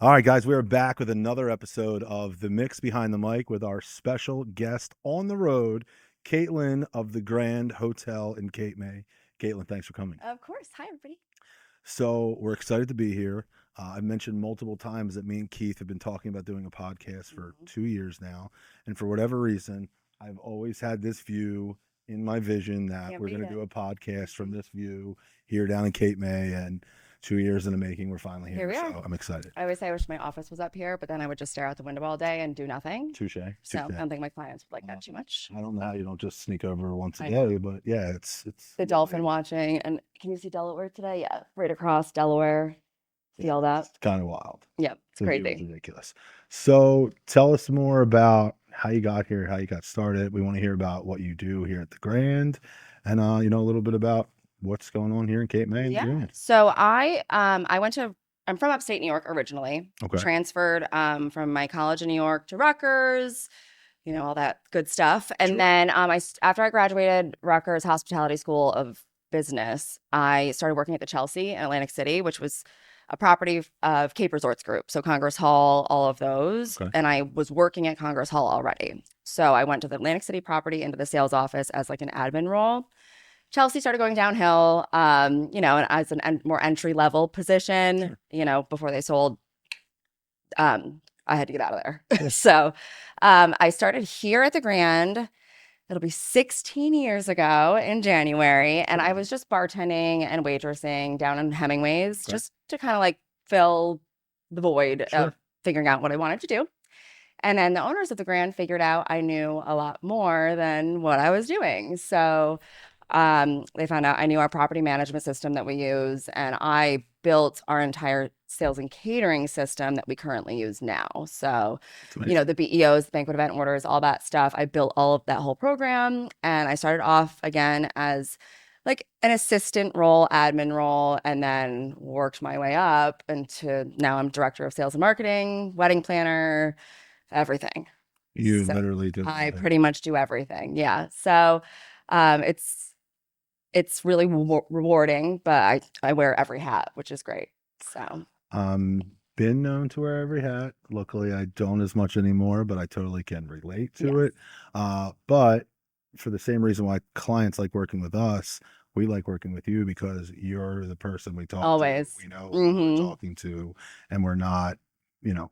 All right, guys, we are back with another episode of The Mix Behind the Mic with our special guest on the road, Katlyn of the Grand Hotel in Cape May. Katlyn, thanks for coming. Of course. Hi, everybody. So we're excited to be here. I've mentioned multiple times that me and Keith have been talking about doing a podcast for Mhm. 2 years now. And for whatever reason, I've always had this view in my vision that Can't we're beat going to it. do a podcast from Mhm. this view here down in Cape May. And 2 years in the making, we're finally Here here. we are. So I'm excited. I always say I wish my office was up here, but then I would just stare out the window all day and do nothing. Touche. So I Touche. don't think my clients would like Uh, that too much. I don't know how you don't just sneak over once a I know. day, but yeah, it's The dolphin watching. And can you see Delaware today? Yeah. Right across Delaware. See yeah, all that? it's kind of wild. Yep. It's The view is crazy. ridiculous. So tell us more about how you got here, how you got started. We want to hear about what you do here at the Grand, and a little bit about what's going on here in Cape May and the Yeah. Grand. So I'm from upstate New York originally. Okay. Transferred from my college in New York to Rutgers, all that good stuff. And Sure. then after I graduated Rutgers Hospitality School of Business, I started working at the Chelsea in Atlantic City, which was a property of Cape Resorts Group. So Congress Hall, all of those. Okay. And I was working at Congress Hall already. So I went to the Atlantic City property into the sales office as like an admin role. Chelsea started going downhill, and as more entry level position, Sure. before they sold, I had to get out of there. Yeah. So I started here at the Grand. It'll be 16 years ago in January. And I Crazy. was just bartending and waitressing down in Hemingway's Okay. just to kind of like fill the void Sure. of figuring out what I wanted to do. And then the owners of the Grand figured out I knew a lot more than what I was doing. So they found out I knew our property management system that we use, and I built our entire sales and catering system that we currently use now. So, It's amazing. the BEOs, banquet event orders, all that stuff. I built all of that whole program, and I started off again as like an assistant role, admin role, and then worked my way up into now I'm director of sales and marketing, wedding planner, everything. You So literally do. I pretty much do everything. Yeah. So it's really rewarding, but I wear every hat, which is great. So Been known to wear every hat. Luckily, I don't as much anymore, but I totally can relate to yes, it. But for the same reason why clients like working with us, we like working with you because you're the person we talk to. always. We know who we're Hmm. talking to, and we're not,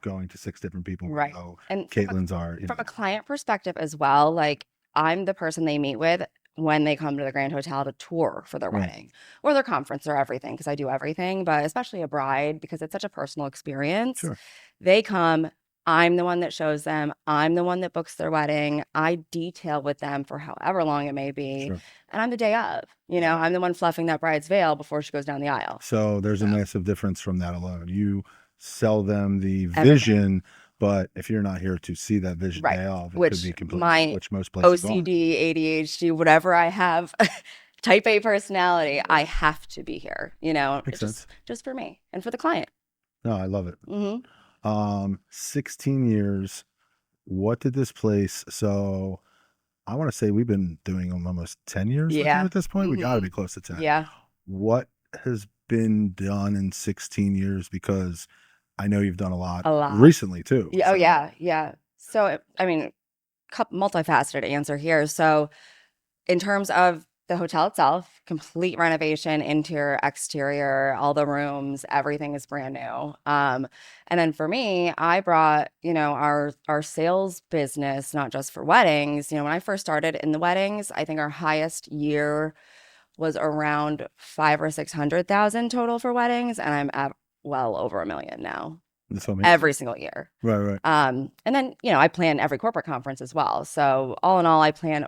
going to six different people. We Right. know And Caitlin's our, from a client perspective as well, like I'm the person they meet with when they come to the Grand Hotel to tour for their right. wedding or their conference or everything, because I do everything, but especially a bride, because it's such a personal experience. Sure. They come, I'm the one that shows them, I'm the one that books their wedding. I detail with them for however long it may be. Sure. And I'm the day of, I'm the one fluffing that bride's veil before she goes down the aisle. So there's a So massive difference from that alone. You sell them the everything. vision, but if you're not here to see that vision Right. pay off, it could Which be completely different, my which most places aren't. OCD, ADHD, whatever I have, type A personality, I have to be here, Makes it's sense. just for me and for the client. No, I love it. Hmm. 16 years. What did this place? So I want to say we've been doing them almost 10 years with you Yeah. at this point. We got to Hmm. be close to 10. Yeah. What has been done in 16 years? Because I know you've done a lot A lot. recently too. Yeah. Oh, So yeah. Yeah. So, I mean, multifaceted answer here. So, in terms of the hotel itself, complete renovation, interior, exterior, all the rooms, everything is brand new. And then for me, I brought, our sales business, not just for weddings. When I first started in the weddings, I think our highest year was around 5 or 600,000 total for weddings, and I'm at well over 1 million now that's what I mean. every single year. Right, right. And then, I plan every corporate conference as well. So all in all, I plan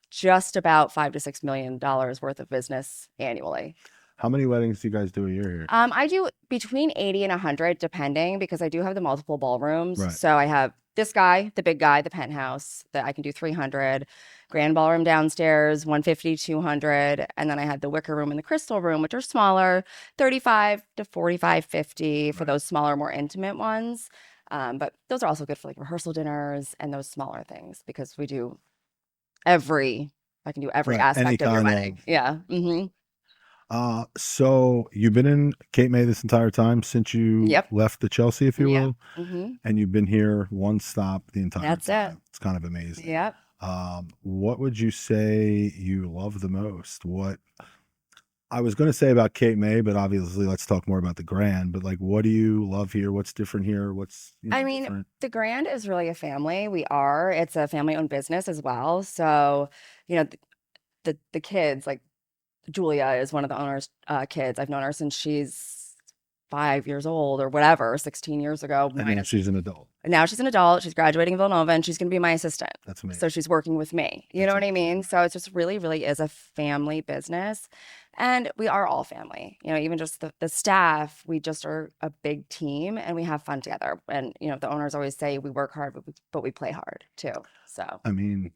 just about $5 to $6 million worth of business annually. How many weddings do you guys do a year here? I do between 80 and 100, depending, because I do have the multiple ballrooms. Right. So I have this guy, the big guy, the penthouse that I can do 300, grand ballroom downstairs, 150, 200. And then I had the wicker room and the crystal room, which are smaller, 35 to 45, 50 for Right. those smaller, more intimate ones. But those are also good for like rehearsal dinners and those smaller things because we do I can do every Right. Any aspect of your kind wedding. of Yeah. Hmm. So you've been in Cape May this entire time since you Yep. left the Chelsea, if you Yep. will, Hmm. and you've been here one stop the entire That's it. time. It's kind of amazing. Yep. What would you say you love the most? What I was going to say about Cape May, but obviously let's talk more about the Grand. But like, what do you love here? What's different here? What's I mean, different? the Grand is really a family. It's a family-owned business as well. So, you know, the kids, like Julia is one of the owner's kids. I've known her since she's 5 years old or whatever, 16 years ago, And now minus. she's an adult. And now she's an adult. She's graduating Villanova and she's going to be my assistant. That's So amazing. she's working with me. You know That's what I awesome. mean? So it's just really, really is a family business. And we are all family. Even just the staff, we just are a big team and we have fun together. And, the owners always say we work hard, but we play hard too. So, I mean,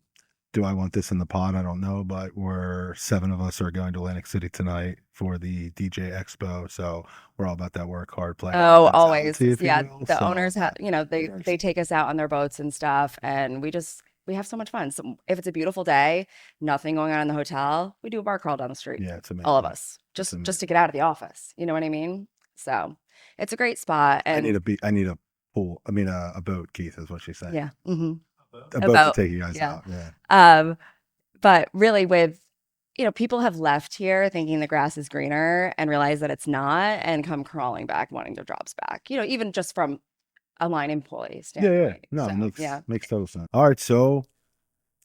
do I want this in the pod? I don't know, but we're seven of us are going to Atlantic City tonight for the DJ Expo, so we're all about that work hard, play hard oh, always. mentality, if you Yeah. will. The So owners have, they take us out on their boats and stuff. And we have so much fun. So if it's a beautiful day, nothing going on in the hotel, we do a bar crawl down the street. yeah, it's All of amazing. us, It's just to amazing. get out of the office. You know what I mean? So it's a great spot. And I need a pool. I mean, a boat. Keith is what she's saying. yeah, hmm, A boat to about, take you guys yeah. out. Yeah. But really people have left here thinking the grass is greener and realize that it's not and come crawling back wanting their jobs back, even just from a line employee Yeah, yeah. standpoint. No, So it yeah, makes total sense. All right, so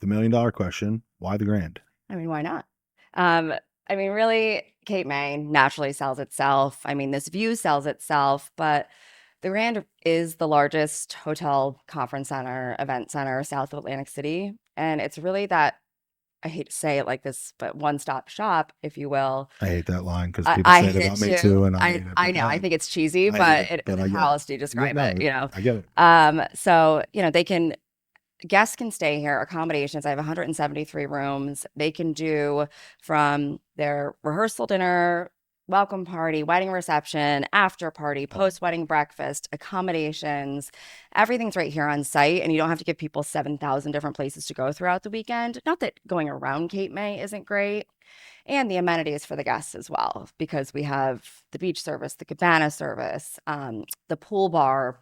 the $1 million question: why the Grand? I mean, why not? Um, I mean, really, Cape May naturally sells itself. I mean, this view sells itself, but the Grand is the largest hotel, conference center, event center south of Atlantic City. And it's really that, I hate to say it like this, but one-stop shop, if you will. I hate that line because I, people I say it hate it about me too. too, and I I, hate it. I But know. I hey, think it's cheesy, I hate it, but but I get how it. else do you Yeah, describe no, it? I get it. So, guests can stay here, accommodations. I have 173 rooms. They can do from their rehearsal dinner, welcome party, wedding reception, after party, Oh, post wedding breakfast, accommodations. Everything's right here on site, and you don't have to give people 7,000 different places to go throughout the weekend. Not that going around Cape May isn't great, and the amenities for the guests as well, because we have the beach service, the cabana service, the pool bar,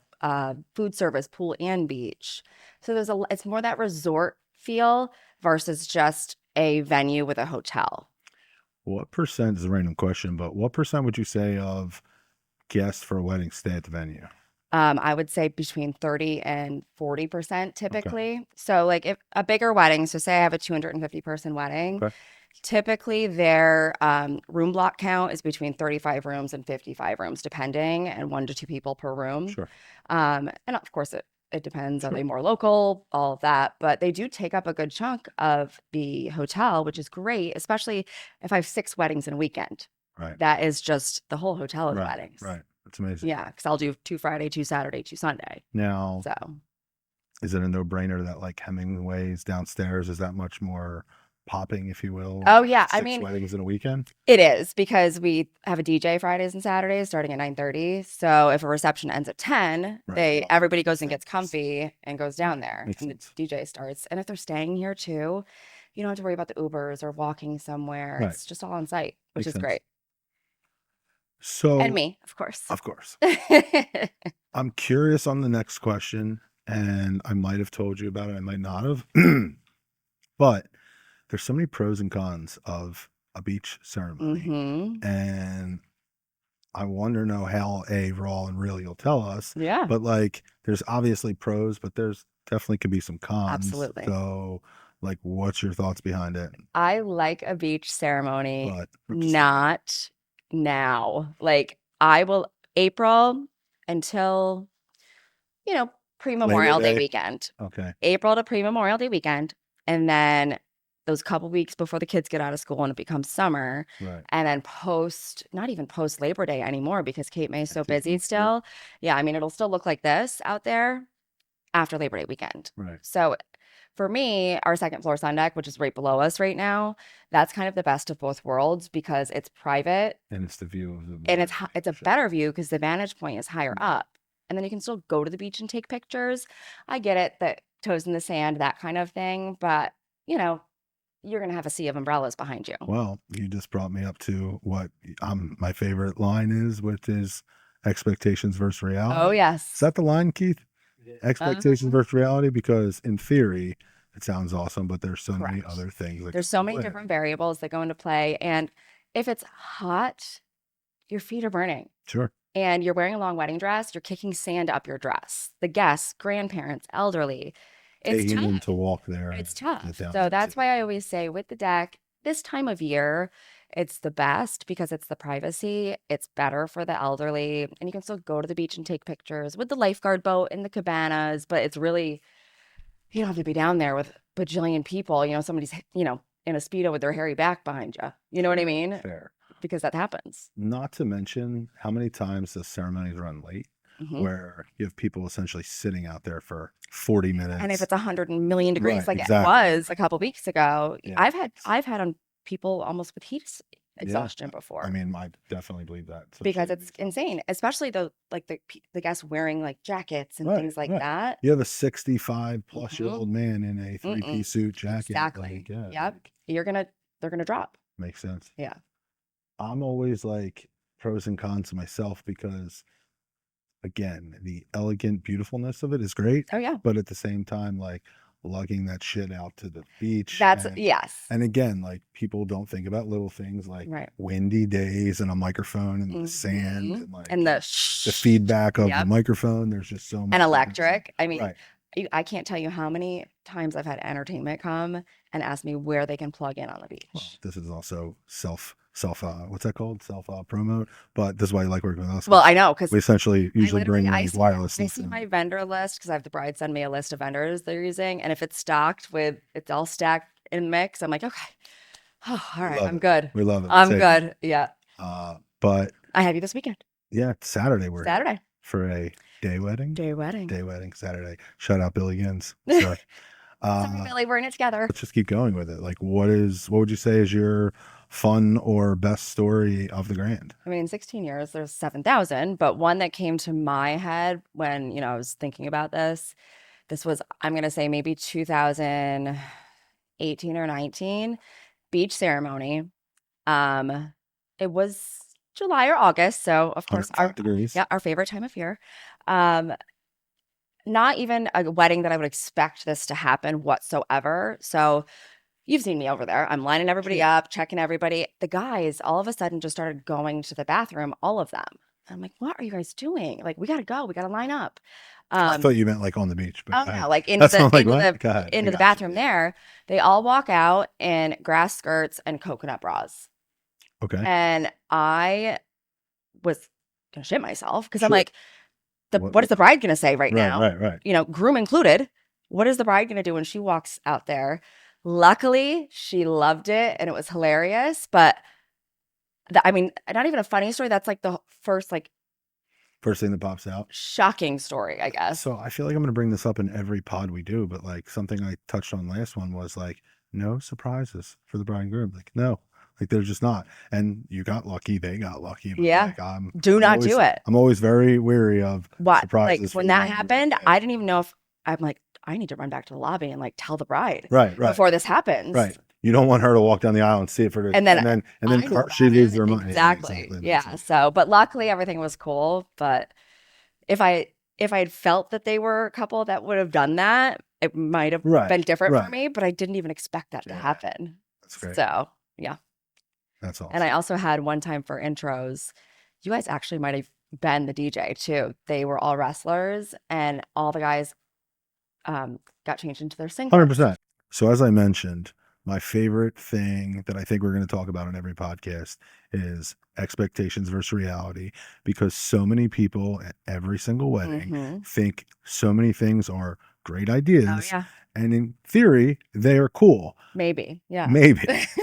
food service, pool and beach. So it's more that resort feel versus just a venue with a hotel. what percent is a random question, but what percent would you say of guests for a wedding stay at the venue? I would say between 30 and 40% Okay. typically. So like if a bigger wedding, so say I have a 250-person wedding, Okay. typically their room block count is between 35 rooms and 55 rooms, depending, and 1 to 2 people per room. Sure. And of course it depends. Are Sure. they more local? All of that. But they do take up a good chunk of the hotel, which is great, especially if I have 6 weddings in a weekend. Right. That is just the whole hotel is Right. weddings. Right. That's amazing. Yeah, because I'll do 2 Friday, 2 Saturday, 2 Sunday. Now, So, is it a no-brainer that like Hemingway's downstairs is that much more popping, if you will? oh yeah, I 6 mean, weddings in a weekend? it is because we have a DJ Fridays and Saturdays starting at 9:30. So if a reception ends at 10, Right. everybody goes and gets comfy and goes down there Makes and the sense. DJ starts. And if they're staying here too, you don't have to worry about the Ubers or walking somewhere. Right. It's just all on site, which Makes is sense. great. And So, me, of course. of course. I'm curious on the next question, and I might have told you about it, I might not have. But there's so many pros and cons of a beach ceremony. Hmm. And I wonder know how raw and real you'll tell us. Yeah, But like there's obviously pros, but there's definitely can be some cons. absolutely. So like what's your thoughts behind it? I like a beach ceremony, But not now. Like I will April until, Labor pre-Memorial Day Day. weekend. Okay. April to pre-Memorial Day weekend. And then those couple weeks before the kids get out of school and it becomes summer. Right. And then not even post Labor Day anymore because Cape May is so Empty busy field, yeah. still. Yeah, I mean, it'll still look like this out there after Labor Day weekend. Right. So for me, our second floor sun deck, which is right below us right now, that's kind of the best of both worlds because it's private And it's the view of the and it's water. a better view because the vantage point is higher up. And then you can still go to the beach and take pictures. I get it that toes in the sand, that kind of thing, but you're going to have a sea of umbrellas behind you. Well, you just brought me up to what my favorite line is, which is expectations versus reality. Oh, Is yes. that the line, Keith? Expectations Uh-huh. versus reality? Because in theory, it sounds awesome, but there's so many Correct. other things that There's come so into many play. different variables that go into play. And if it's hot, your feet are burning. Sure. And you're wearing a long wedding dress, you're kicking sand up your dress. The guests, grandparents, elderly. It's Taking them tough. to walk there and It's get tough. down So there that's too. why I always say with the deck, this time of year, it's the best because it's the privacy. It's better for the elderly. And you can still go to the beach and take pictures with the lifeguard boat and the cabanas, but it's really, you don't have to be down there with bajillion people. Somebody's, in a Speedo with their hairy back behind you. You know what I mean? Fair. Because that happens. Not to mention how many times the ceremonies run late, Mhm. where you have people essentially sitting out there for 40 minutes. And if it's 100 million degrees Right, like it exactly. was a couple weeks ago, Yeah. I've had on people almost with heat exhaustion before. I mean, I definitely believe that. Because especially it's these times. insane, especially the guests wearing like jackets and Right, things like right. that. You have a 65 plus Mhm. year old man in a three-piece suit jacket. Exactly. Like, yeah, Yep. like, They're gonna drop. makes sense. Yeah. I'm always like pros and cons to myself because, again, the elegant beautifulness of it is great, Oh yeah. but at the same time, like lugging that shit out to the beach. That's and, yes. and again, like people don't think about little things like Right. windy days and a microphone and the sand Mhm. and like And the the feedback of the Yep. microphone. There's just so much. And that goes in. electric. I mean, Right. I can't tell you how many times I've had entertainment come and ask me where they can plug in on the Well, beach. this is also self what's that called? Self promote. But this is why you like working with us. Well, I know because We essentially usually bring I like see, wireless. I see my vendor list because I have the bride send me a list of vendors they're using, and if it's stocked with it's all stacked in mix, I'm like, okay, oh, all right, I'm good. We love it. I'm good. Yeah. But I have you this weekend. yeah, Saturday we're here Saturday. for a day wedding. Day wedding. Day wedding Saturday. Shout out Billy Gins. So, Sorry, Billy, we're in it together. let's just keep going with it. Like, what would you say is your fun or best story of the grand? I mean, 16 years, there's 7,000, but one that came to my head when, I was thinking about this was, I'm going to say maybe 2018 or 19, beach ceremony. It was July or August, so of course 105 degrees. our favorite time of year. Not even a wedding that I would expect this to happen whatsoever. So you've seen me over there. I'm lining everybody Sure. up, checking everybody. The guys all of a sudden just started going to the bathroom, all of them. I'm like, what are you guys doing? Like, we gotta go. We gotta line up. I thought you meant like on the beach. But Oh no, like that's not like what? Go ahead. into the bathroom there. They all walk out in grass skirts and coconut bras. Okay. And I was gonna shit myself because I'm Sure. like, what is the bride gonna say right now? Right. Groom included. What is the bride gonna do when she walks out there? Luckily, she loved it and it was hilarious. But I mean, not even a funny story. That's like the first First thing that pops out. shocking story, I guess. So I feel like I'm going to bring this up in every pod we do, but like something I touched on last one was like no surprises for the bride and groom. Like no, like they're just not. And you got lucky, they got lucky. But Yeah. like, Do not do it. I'm always very weary of What? surprises. Like for when the that bride and groom. happened, Yeah. I didn't even know if I'm like, I need to run back to the lobby and like tell the bride Right. before this happens. Right. You don't want her to walk down the aisle and see it for And then and I then knew she about loses it. her mind. Exactly. Makes Yeah. sense. So, but luckily everything was cool. But if I had felt that they were a couple that would have done that, it might have been different for me. But I didn't even expect that to happen. That's great. So yeah. That's awesome. And I also had one time for intros. You guys actually might have been the DJ too. They were all wrestlers, and all the guys got changed into their singlets. 100%. So as I mentioned, my favorite thing that I think we're going to talk about on every podcast is expectations versus reality, because so many people at every single wedding think so many things are great ideas. Oh yeah. And in theory, they are cool. Maybe. Yeah. Maybe.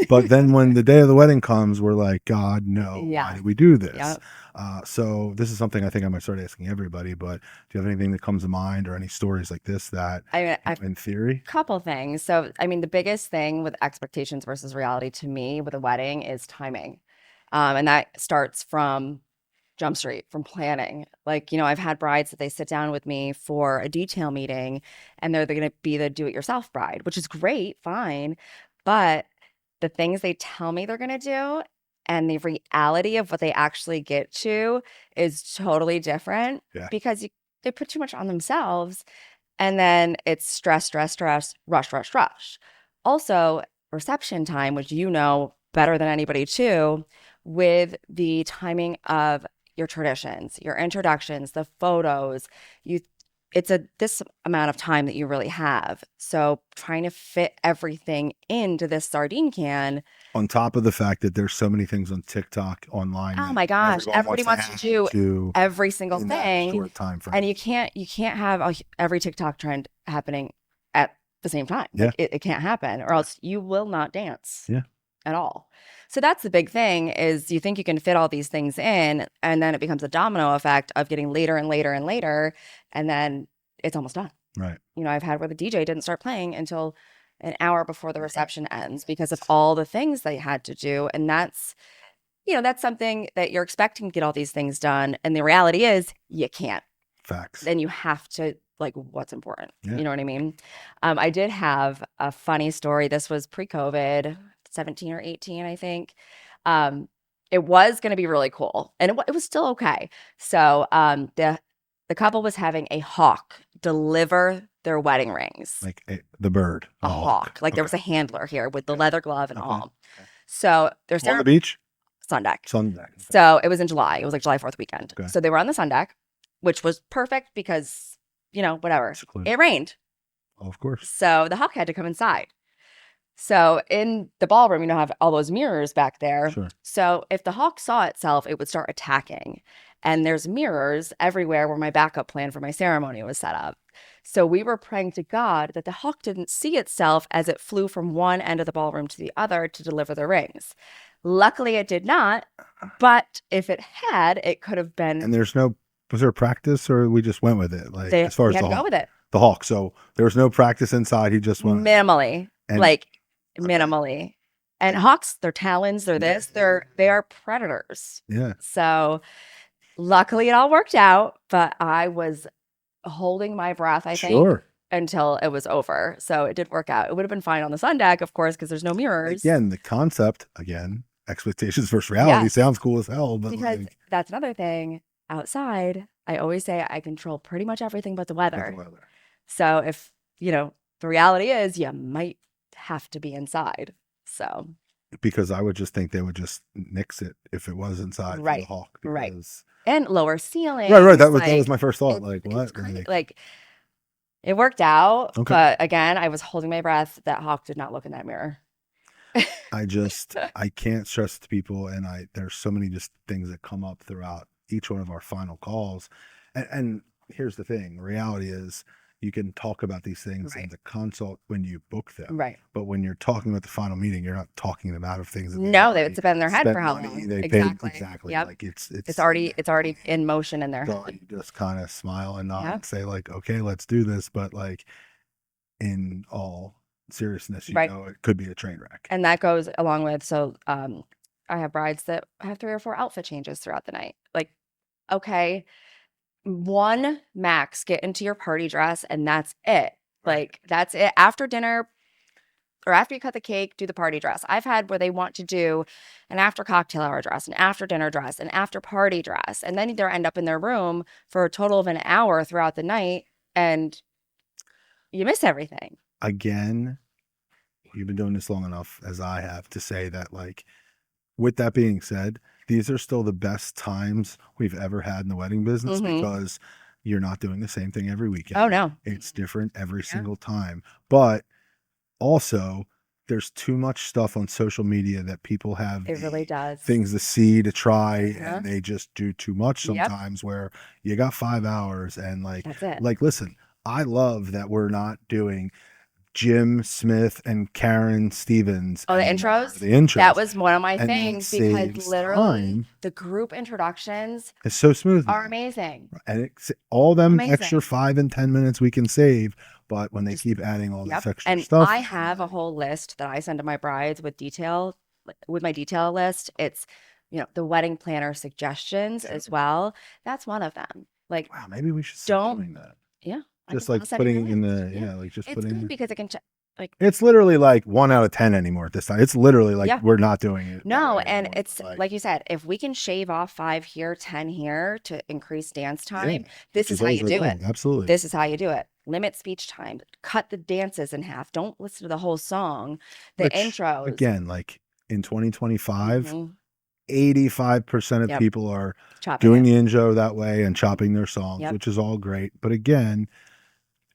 But then when the day of the wedding comes, we're like, God, no, why did we do this? Yep. So this is something I think I might start asking everybody, but do you have anything that comes to mind or any stories like this that, in theory? Couple things. So, I mean, the biggest thing with expectations versus reality to me with a wedding is timing. And that starts from Jump Street, from planning. Like, I've had brides that they sit down with me for a detail meeting and they're going to be the do-it-yourself bride, which is great, fine. But the things they tell me they're going to do and the reality of what they actually get to is totally different Yeah. because they put too much on themselves. And then it's stress, stress, stress, rush, rush, rush. Also, reception time, which you know better than anybody too, with the timing of your traditions, your introductions, the photos, you it's this amount of time that you really have. So trying to fit everything into this sardine can. On top of the fact that there's so many things on TikTok online Oh that my gosh, everyone everybody wants to add do to every single in that thing. short time frame. And you can't have every TikTok trend happening at the same time. Yeah. Like it can't happen, or else you will not dance. Yeah. At all. So that's the big thing is you think you can fit all these things in, and then it becomes a domino effect of getting later and later and later, and then it's almost done. Right. You know, I've had where the DJ didn't start playing until an hour before the reception ends because of all the things they had to do. And that's, you know, that's something that you're expecting to get all these things done. And the reality is you can't. Facts. Then you have to like what's important. Yeah. You know what I mean? I did have a funny story. This was pre-COVID, 17 or 18, I think. It was going to be really cool, and it was still okay. So the couple was having a hawk deliver their wedding rings. Like the bird. A hawk. Like there was a handler here with the leather glove and all. So there's on the beach? Sun deck. Sun deck. Okay. So it was in July. It was like July 4th weekend. Okay. So they were on the sun deck, which was perfect because, you know, whatever. It rained. Oh, of course. So the hawk had to come inside. So in the ballroom, you know, have all those mirrors back there. Sure. So if the hawk saw itself, it would start attacking. And there's mirrors everywhere where my backup plan for my ceremony was set up. So we were praying to God that the hawk didn't see itself as it flew from one end of the ballroom to the other to deliver the rings. Luckily, it did not. But if it had, it could have been. And was there practice, or we just went with it? Like as far as the hawk. So there was no practice inside. He just went minimally, minimally. And hawks, their talons, they are predators. Yeah. So luckily it all worked out, but I was holding my breath, I think, until it was over. So it did work out. It would have been fine on the sun deck, of course, because there's no mirrors. Again, the concept, expectations versus reality sounds cool as hell. But because that's another thing. Outside, I always say I control pretty much everything but the weather. So if, you know, the reality is you might have to be inside. So because I would just think they would just nix it if it was inside for the hawk. Right. And lower ceiling. Right. That was my first thought. Like what? Like it worked out. Okay. But again, I was holding my breath. That hawk did not look in that mirror. I can't stress to people, and there's so many just things that come up throughout each one of our final calls. And here's the thing. Reality is you can talk about these things in the consult when you book them. Right. But when you're talking about the final meeting, you're not talking them out of things. No, it's been in their head for how long? Exactly. Yep. Like it's already in motion in their head. So you just kind of smile and nod and say like, okay, let's do this. But like in all seriousness, you know, it could be a train wreck. And that goes along with, so I have brides that have 3 or 4 outfit changes throughout the night. Like, okay, one max, get into your party dress and that's it. Like that's it. After dinner or after you cut the cake, do the party dress. I've had where they want to do an after cocktail hour dress, an after dinner dress, an after party dress, and then they end up in their room for a total of an hour throughout the night and you miss everything. Again, you've been doing this long enough as I have to say that, like, with that being said, these are still the best times we've ever had in the wedding business because you're not doing the same thing every weekend. Oh, no. It's different every single time. But also, there's too much stuff on social media that people have really does. Things to see, to try, and they just do too much sometimes where you got 5 hours and like, that's it. Like, listen, I love that we're not doing Jim Smith and Karen Stevens. Oh, the intros? The intros. That was one of my things because literally the group introductions is so smooth. Are amazing. And all them extra 5 and 10 minutes we can save, but when they keep adding all this extra stuff. I have a whole list that I send to my brides with my detail list. It's, you know, the wedding planner suggestions as well. That's one of them. Like, wow, maybe we should start doing that. Yeah. Just like putting in the, like just it's putting good because it can like It's literally like 1 out of 10 anymore at this time. It's literally like Yeah. we're not doing it. that no, way and anymore. it's like you said, if we can shave off 5 here, 10 here to increase dance yeah, time, which this is is how always you a do thing. it. Absolutely. This is how you do it. Limit speech time. Cut the dances in half. Don't listen to the whole song. The Which, intros. again, like in 2025, Mhm. 85% of Yep. people are Chopping doing it. the intro that way and chopping their songs, Yep. which is all great. But again,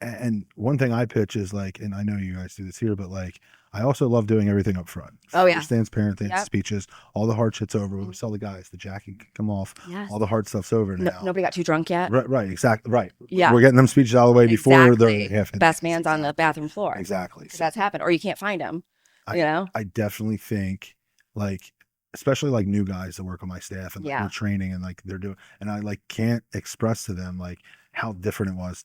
and one thing I pitch is like, and I know you guys do this here, but like, I also love doing everything up front. Oh, yeah. First dance, parent dance, Yep. speeches, all the hard shit's over. We Mhm. tell the guys the jacket can come off. Yes. All the hard stuff's over No, now. nobody got too drunk yet. Right, exactly. Right. Yeah. We're getting them speeches out of the way before Exactly. they're half The best man's on the bathroom floor. Exactly. 'Cause that's happened. Or you can't find him. You know? I definitely think like, especially like new guys that work on my staff and like, Yeah. we're training and like they're doing, and I like can't express to them like how different it was.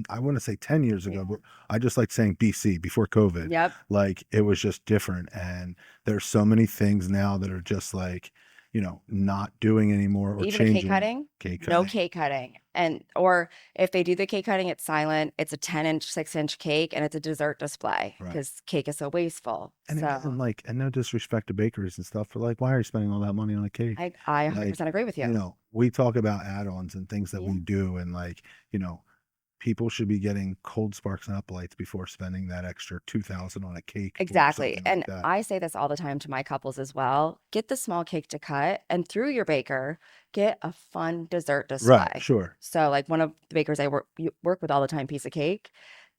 I want to say 10 years ago, Yeah. but I just like saying BC before COVID. Yep. Like it was just different. And there's so many things now that are just like, you know, not doing anymore or Even the changing. cake cutting. Cake No cutting. cake cutting. And or if they do the cake cutting, it's silent. It's a 10-inch, 6-inch cake, and it's a dessert display Right. because cake is so wasteful. And it So isn't like, and no disrespect to bakeries and stuff, but like, why are you spending all that money on a cake? I 100% agree with you. You know, we talk about add-ons and things that Yeah. we do, and like, you know, people should be getting cold sparks and up lights before spending that extra 2,000 on a cake. or Exactly. something And like that. I say this all the time to my couples as well. Get the small cake to cut, and through your baker, get a fun dessert display. Right, sure. So, like one of the bakers I work with all the time, Piece of Cake,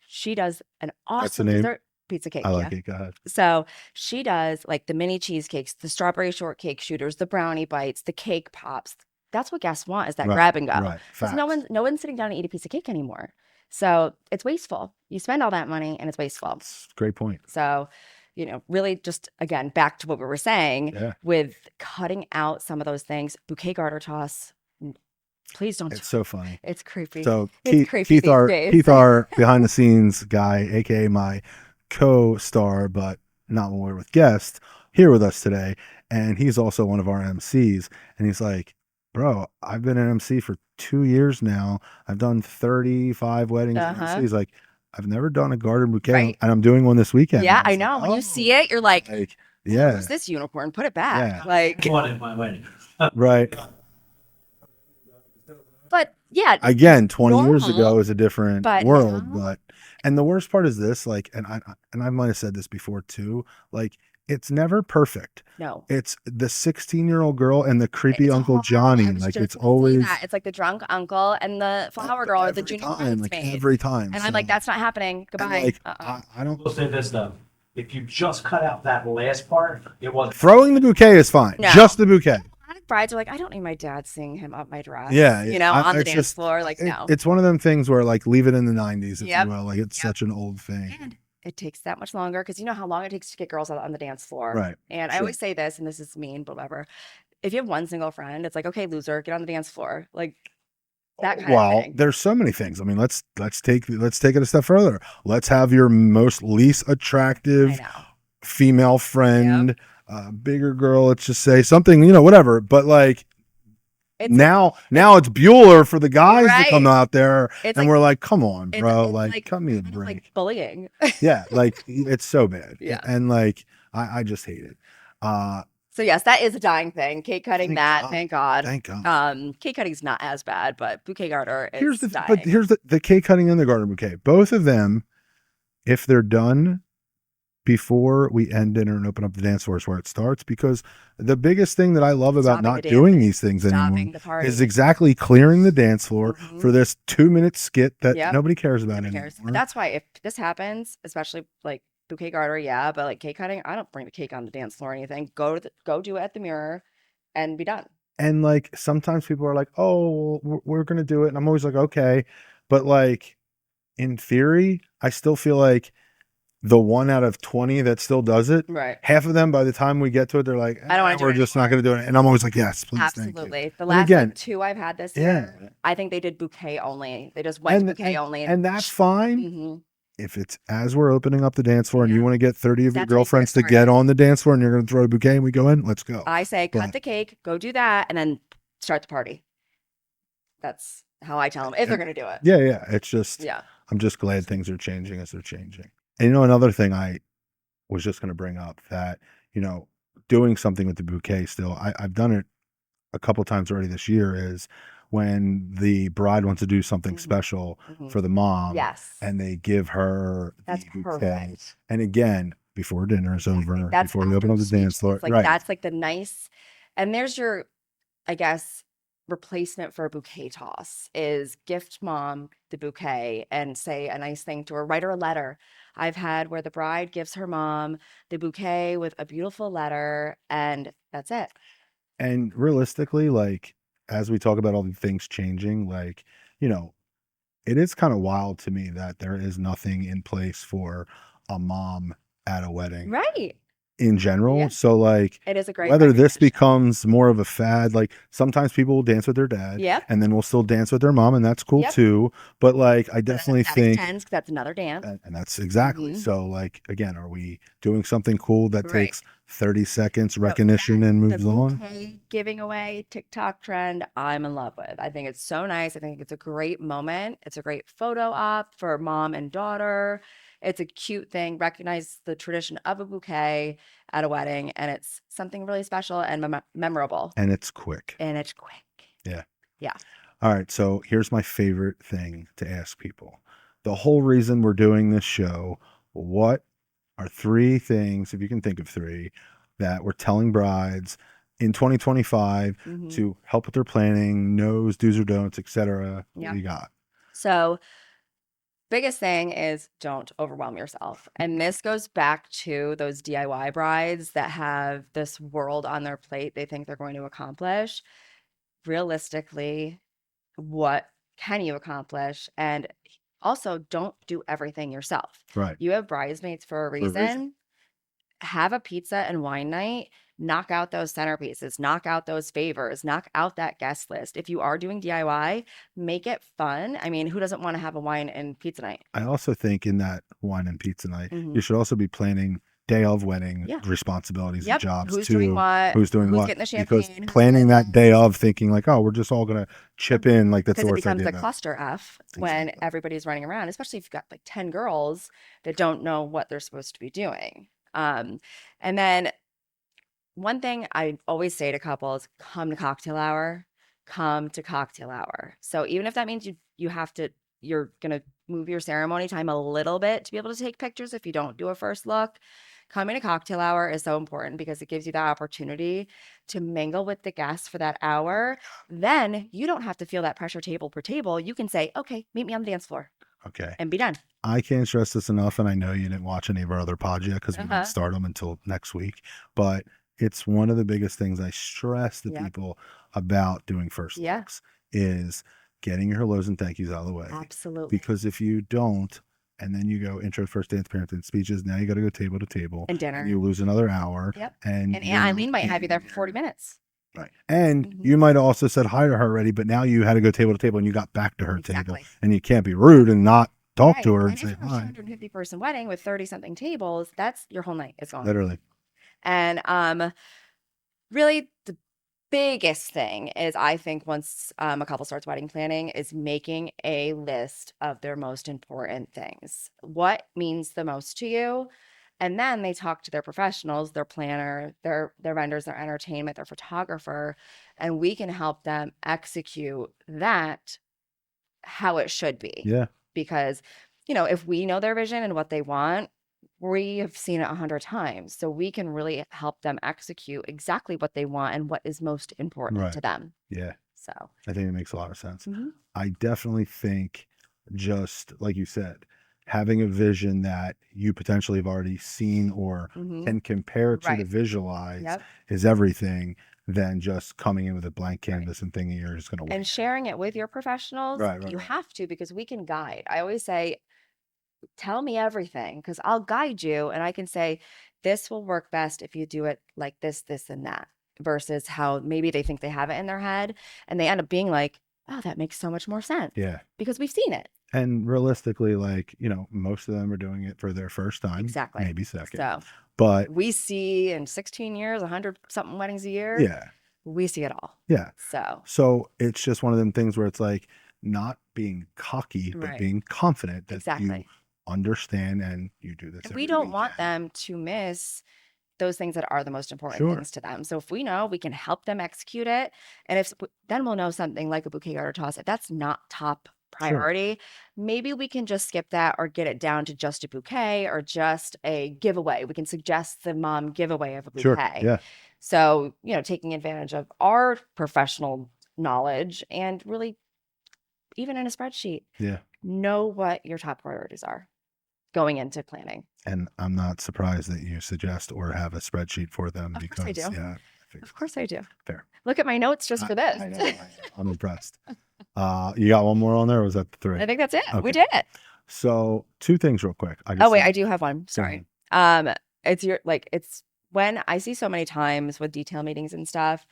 she does an That's the awesome name? dessert pizza cake. I Yeah. like it. Go ahead. So she does like the mini cheesecakes, the strawberry shortcake shooters, the brownie bites, the cake pops. That's what guests want, is that Right, grab and go. right. Because Facts. no one's sitting down to eat a piece of cake anymore. So it's wasteful. You spend all that money and it's wasteful. That's a great point. So, you know, really just again back to what we were saying Yeah. with cutting out some of those things. Bouquet garter toss. Please don't. It's so funny. It's creepy. So It's creepy these days. Keith, our behind the scenes guy, aka my co-star, but not when we're with guests, here with us today, and he's also one of our MCs. And he's like, "Bro, I've been an MC for 2 years now. I've done 35 weddings." Uh-huh. He's like, "I've never done a garden bouquet, Right. and I'm doing one this weekend." Yeah, And I was know. like, When you see it, you're like, yeah, where's this unicorn? Put it back. Yeah. Like, One at my wedding. right. but yeah, Again, 20 years normal, ago is a different but world, now- but and the worst part is this, like, and I might have said this before too, like, it's never perfect. no. It's the 16-year-old girl and the creepy It's Uncle hard. Johnny. I was Like, just it's gonna say always that. It's like the drunk uncle and the flower girl or the every junior time, like bridesmaid. every time. And I'm like, that's not happening. and, Goodbye. like, Uh-uh. I don't. We'll say this though. If you just cut out that last part, it wasn't. Throwing the bouquet is fine. No. Just the bouquet. A lot of brides are like, I don't need my dad seeing him up my dress. Yeah, You yeah. know, on the it's dance just- floor. Like, no. It's one of them things where, like, leave it in the 90s, if Yep. you will. Like, it's such an old thing. And it takes that much longer because you know how long it takes to get girls out on the dance floor. Right. And I Sure. always say this, and this is mean, but whatever. If you have one single friend, it's like, okay, loser, get on the dance floor. Like that kind of Well, thing. there's so many things. I mean, let's take it a step further. Let's have your most least I attractive know. female friend, bigger girl. Let's just say something, you know, whatever. But like It's now it's Bueller for the guys that come Right. out there, It's and like- we're like, come on, it's- bro, it's like, like cut me a kind of break. like bullying. Yeah, like it's so bad. Yeah. And like I just hate it. So yes, that is a dying thing. Cake cutting, Thank that, God. thank God. Thank God. Cake cutting's not as bad, but bouquet garter is Here's the dying. but here's the cake cutting and the garden bouquet. Both of them, if they're done before we end dinner and open up the dance floor is where it starts, because the biggest thing that I love about Stopping not the doing dancing, these things stopping anymore the party. is exactly clearing the dance floor Mhm. for this 2-minute skit that Yep. nobody cares about Nobody cares. anymore. That's why if this happens, especially like bouquet garter, yeah, but like cake cutting, I don't bring the cake on the dance floor or anything. Go do it at the mirror and be done. And like sometimes people are like, "Oh, we're gonna do it," and I'm always like, "Okay," but like in theory, I still feel like the 1 out of 20 that still does it, Right. half of them by the time we get to it, they're like, I don't wanna do we're it just not gonna do it," and I'm always like, "Yes, please, thank you." Absolutely. The And last again, like, 2 I've had this yeah. year, I think they did bouquet only. They just went bouquet only. And that's fine Mhm. if it's as we're opening up the dance floor and you Yeah. want to get 30 of your That's when you get girlfriends to started. get on the dance floor and you're going to throw a bouquet and we go in, let's go. I say cut But- the cake, go do that, and then start the party. That's how I tell them if they're gonna do it. Yeah, it's just, Yeah. I'm just glad things are changing as they're changing. And you know, another thing I was just going to bring up that, you know, doing something with the bouquet still, I've done it a couple times already this year, is when the bride wants to do something Mhm. special Mhm. for the mom Yes. and they give her That's the bouquet. perfect. And again, before dinner is Exactly. over, That's before we open after up the dance floor. speeches. Like Right. that's like the nice, and there's your, I guess, replacement for a bouquet toss is gift mom the bouquet and say a nice thing to her, write her a letter. I've had where the bride gives her mom the bouquet with a beautiful letter, and that's it. And realistically, like, as we talk about all the things changing, like, you know, it is kind of wild to me that there is nothing in place for a mom at a wedding Right. in general. Yeah. So, like, It is a great whether this recognition. becomes more of a fad, like sometimes people will dance with their dad Yep. and then we'll still dance with their mom, and that's cool Yep. too. But like, I But then definitely that think, extends 'cause that's another dance. and that's exactly. Mhm. So, like, again, are we doing something cool that Right. takes 30 seconds So recognition that, and the moves on? bouquet giving away TikTok trend, I'm in love with. I think it's so nice. I think it's a great moment. It's a great photo op for mom and daughter. It's a cute thing. Recognize the tradition of a bouquet at a wedding, and it's something really special and memorable. And it's quick. And it's quick. Yeah. Yeah. All right. So here's my favorite thing to ask people. The whole reason we're doing this show, what are 3 things, if you can think of 3, that we're telling brides in 2025 Mhm. to help with their planning, knows, do's or don'ts, etc. What Yep. do you got? So biggest thing is don't overwhelm yourself. And this goes back to those DIY brides that have this world on their plate they think they're going to accomplish. Realistically, what can you accomplish? And also, don't do everything yourself. Right. You have bridesmaids for a For a reason. reason. Have a pizza and wine night. Knock out those centerpieces, knock out those favors, knock out that guest list. If you are doing DIY, make it fun. I mean, who doesn't want to have a wine and pizza night? I also think in that wine and pizza night, Mhm. you should also be planning day of wedding Yeah. responsibilities and Yep. jobs Who's too. doing what? Who's doing Who's what? getting the Because champagne? Who's planning getting that day this? of, thinking like, oh, we're just all gonna chip in, like that's the Because it worst becomes idea a ever. cluster F when Exactly. everybody's running around, especially if you've got like 10 girls that don't know what they're supposed to be doing. And then one thing I always say to couples, come to cocktail hour, come to cocktail hour. So even if that means you're gonna move your ceremony time a little bit to be able to take pictures if you don't do a first look, coming to cocktail hour is so important because it gives you that opportunity to mingle with the guests for that hour. Then you don't have to feel that pressure table per table. You can say, okay, meet me on the dance floor Okay. and be done. I can't stress this enough, and I know you didn't watch any of our other pods yet because we Uh-huh. didn't start them until next week. But it's one of the biggest things I stress to Yep. people about doing first Yeah. looks is getting your hellos and thank yous out of the way. Absolutely. Because if you don't, and then you go intro, first dance, parent, and speeches, now you got to go table to table, And dinner. and you lose another hour. Yep. And And Aunt Eileen might have you there for 40 minutes. Right. And Mhm. you might have also said hi to her already, but now you had to go table to table and you got back to her table. Exactly. And you can't be rude and not talk Right. to her And and if say you're a hi. 250 person wedding with 30 something tables, that's your whole night is gone. Literally. And really the biggest thing is I think once a couple starts wedding planning is making a list of their most important things. What means the most to you? And then they talk to their professionals, their planner, their vendors, their entertainment, their photographer, and we can help them execute that how it should be. Yeah. Because, you know, if we know their vision and what they want, we have seen it 100 times. So we can really help them execute exactly what they want and what is most important Right. to them. Yeah. So I think it makes a lot of sense. Mhm. I definitely think, just like you said, having a vision that you potentially have already seen or Mhm. can compare to Right. visualize Yep. is everything than just coming in with a blank Right. canvas and thinking you're just going to win. And sharing it with your professionals, Right. you have to because we can guide. I always say, tell me everything because I'll guide you and I can say, this will work best if you do it like this, this, and that, versus how maybe they think they have it in their head and they end up being like, oh, that makes so much more sense Yeah. because we've seen it. And realistically, like, most of them are doing it for their first time, Exactly. maybe second. So But we see in 16 years, 100 something weddings a year. yeah. We see it all. Yeah. So it's just one of them things where it's like not being cocky, but Right. being confident that you Exactly. understand, and you do this. And every we don't want weekend. them to miss those things that are the most important Sure. things to them. So if we know we can help them execute it, and if then we'll know something like a bouquet garter toss. If that's not top priority, maybe we can just skip that or get it down to just a bouquet or just a giveaway. We can suggest the mom giveaway of a Sure. bouquet. Yeah. So, taking advantage of our professional knowledge and really, even in a spreadsheet, Yeah. know what your top priorities are going into planning. And I'm not surprised that you suggest or have a spreadsheet for them Of because, course I do. yeah, I figured. Of course I do. Fair. Look at my notes just for this. I know. I'm impressed. You got one more on there, or was that the three? I think that's it. We Okay. did it. So 2 things real quick. Oh wait, I do have one. Go Sorry. ahead. It's when I see so many times with detail meetings and stuff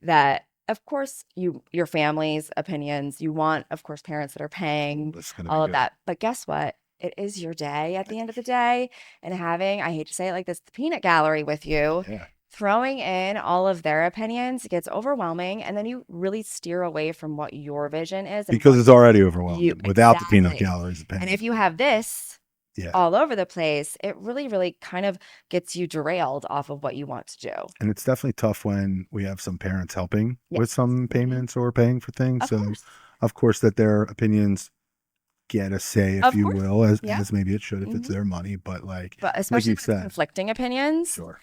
that of course your family's opinions, you want, of course, parents that are paying, This is gonna all be of good. that. But guess what? It is your day at the end of the day. And having, I hate to say it like this, the peanut gallery with you, Yeah. throwing in all of their opinions gets overwhelming. And then you really steer away from what your vision is. And Because what it's already overwhelming you without the peanut exactly. galleries. And if you have this Yeah. all over the place, it really, really kind of gets you derailed off of what you want to do. And it's definitely tough when we have some parents helping with Yes. some payments or paying for things. Of So, course. of course, that their opinions get a say, if Of you course. will, as Yeah. maybe it should if it's Mhm. their money. But like Especially you when it's said, conflicting opinions, sure.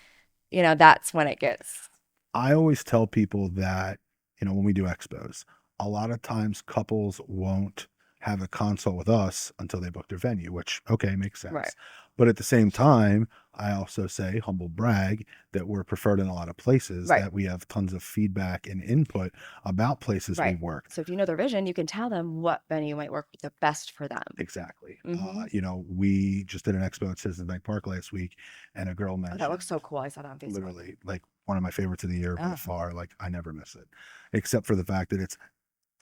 That's when it gets. I always tell people that, when we do expos, a lot of times couples won't have a consult with us until they book their venue, which, okay, makes sense. Right. But at the same time, I also say, humble brag, that we're preferred in a lot of places, Right. that we have tons of feedback and input about places Right. we work. So if you know their vision, you can tell them what venue might work the best for them. Exactly. Mhm. We just did an expo at Citizens Bank Park last week, and a girl Oh, mentioned, that looks so cool. I saw that on Facebook. literally, like one of my favorites of the year by Oh. far. Like I never miss it, except for the fact that it's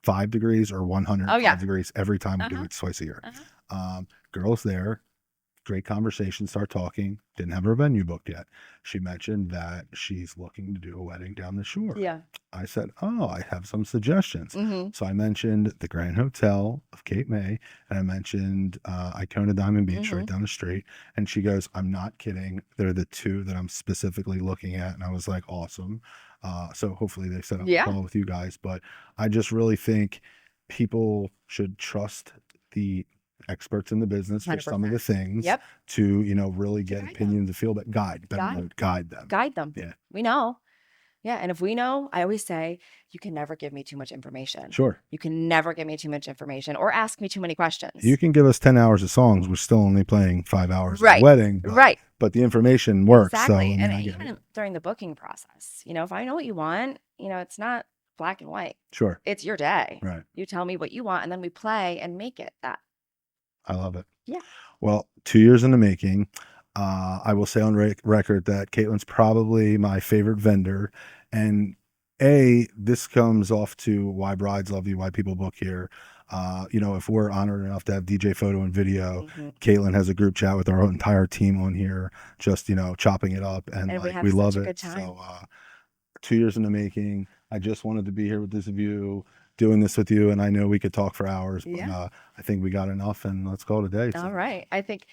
5 degrees or 105 Oh, yeah. degrees every time we do Uh-huh. it twice a year. Uh-huh. Girls there, great conversation, start talking. Didn't have her venue booked yet. She mentioned that she's looking to do a wedding down the shore. Yeah. I said, oh, I have some suggestions. Mm-hmm. So I mentioned the Grand Hotel of Cape May, and I mentioned Icona Diamond Beach right down the street. And she goes, I'm not kidding. They're the 2 that I'm specifically looking at. And I was like, awesome. So hopefully they set up a call with you guys. But I just really think people should trust the experts in the business for some of the 100%. things Yep. to, really get guide them. opinions and feel that guide them. Guide them. Yeah. We know. Yeah. And if we know, I always say, you can never give me too much information. Sure. You can never give me too much information or ask me too many questions. You can give us 10 hours of songs. We're still only playing 5 hours Right. of the wedding. Right. But the information works. Exactly. So, I mean, And I get even it. during the booking process, if I know what you want, it's not black and white. Sure. It's your day. Right. You tell me what you want, and then we play and make it that. I love it. Yeah. Well, 2 years in the making. I will say on record that Katlyn's probably my favorite vendor. And this comes off to why brides love you, why people book here. If we're honored enough to have DJ photo and video, Mm-hmm. Katlyn has a group chat with our entire team on here, just, chopping it up. And we love such a it. good time. So 2 years in the making. I just wanted to be here with this of you, doing this with you. And I know we could talk for hours, but Yeah. I think we got enough, and let's call it a day. All right. I think